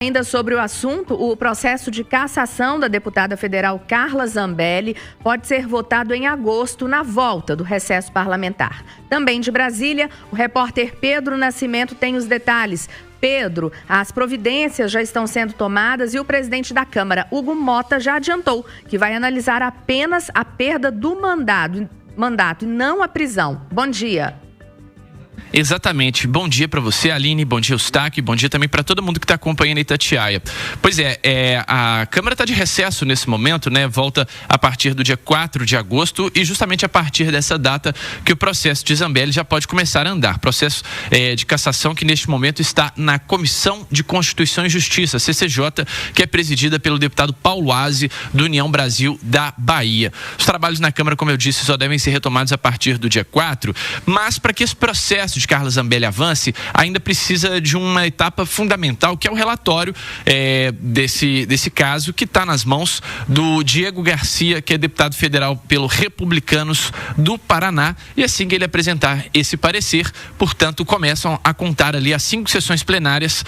Ainda sobre o assunto, o processo de cassação da deputada federal Carla Zambelli pode ser votado em agosto, na volta do recesso parlamentar. Também de Brasília, o repórter Pedro Nascimento tem os detalhes. Pedro, as providências já estão sendo tomadas e o presidente da Câmara, Hugo Mota, já adiantou que vai analisar apenas a perda do mandato e não a prisão. Bom dia. Exatamente. Bom dia para você, Aline, bom dia, Eustáquio, bom dia também para todo mundo que está acompanhando a Itatiaia. Pois é, a Câmara está de recesso nesse momento, né? Volta a partir do dia 4 de agosto e justamente a partir dessa data que o processo de Zambelli já pode começar a andar. Processo de cassação que neste momento está na Comissão de Constituição e Justiça, CCJ, que é presidida pelo deputado Paulo Aze, do União Brasil da Bahia. Os trabalhos na Câmara, como eu disse, só devem ser retomados a partir do dia 4, mas para que esse processo de Carla Zambelli avance, ainda precisa de uma etapa fundamental, que é o relatório desse caso, que está nas mãos do Diego Garcia, que é deputado federal pelo Republicanos do Paraná, e assim que ele apresentar esse parecer, portanto, começam a contar ali as 5 sessões plenárias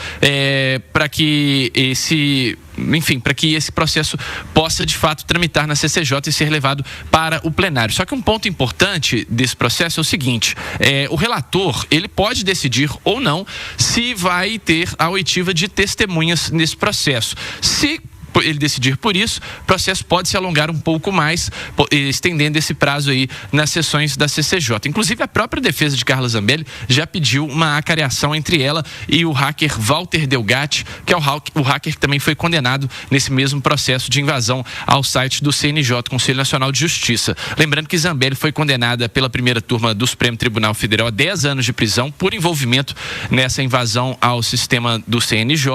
para que esse processo possa de fato tramitar na CCJ e ser levado para o plenário. Só que um ponto importante desse processo é o seguinte: o relator, ele pode decidir ou não se vai ter a oitiva de testemunhas nesse processo. Se ele decidir por isso, o processo pode se alongar um pouco mais, estendendo esse prazo aí nas sessões da CCJ. Inclusive, a própria defesa de Carla Zambelli já pediu uma acareação entre ela e o hacker Walter Delgatti, que é o hacker que também foi condenado nesse mesmo processo de invasão ao site do CNJ, Conselho Nacional de Justiça. Lembrando que Zambelli foi condenada pela primeira turma do Supremo Tribunal Federal a 10 anos de prisão por envolvimento nessa invasão ao sistema do CNJ,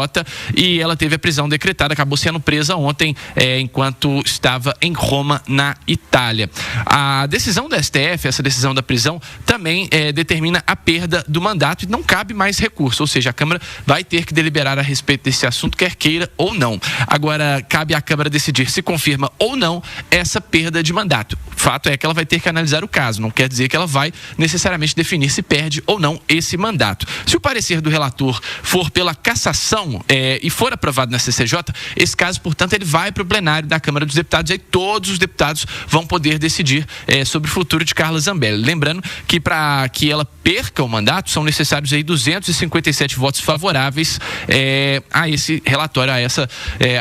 e ela teve a prisão decretada, acabou sendo presa ontem, enquanto estava em Roma, na Itália. A decisão do STF, essa decisão da prisão, também determina a perda do mandato e não cabe mais recurso, ou seja, a Câmara vai ter que deliberar a respeito desse assunto, quer queira ou não. Agora, cabe à Câmara decidir se confirma ou não essa perda de mandato. Fato é que ela vai ter que analisar o caso, não quer dizer que ela vai necessariamente definir se perde ou não esse mandato. Se o parecer do relator for pela cassação e for aprovado na CCJ, esse caso, portanto, ele vai para o plenário da Câmara dos Deputados, e aí todos os deputados vão poder decidir sobre o futuro de Carla Zambelli. Lembrando que para que ela perca o mandato, são necessários aí 257 votos favoráveis a esse relatório, a essa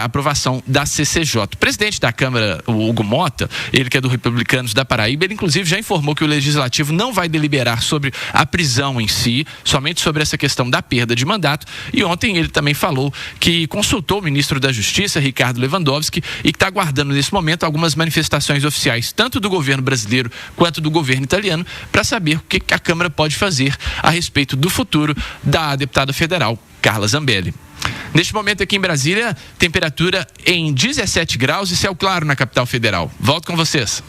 aprovação da CCJ. O presidente da Câmara, o Hugo Mota, ele que é do Republicanos da Paraíba, ele inclusive já informou que o Legislativo não vai deliberar sobre a prisão em si, somente sobre essa questão da perda de mandato, e ontem ele também falou que consultou o ministro da Justiça, Ricardo Lewandowski, e que está aguardando nesse momento algumas manifestações oficiais, tanto do governo brasileiro quanto do governo italiano, para saber o que a Câmara pode fazer a respeito do futuro da deputada federal Carla Zambelli. Neste momento aqui em Brasília, temperatura em 17 graus e céu claro na capital federal. Volto com vocês.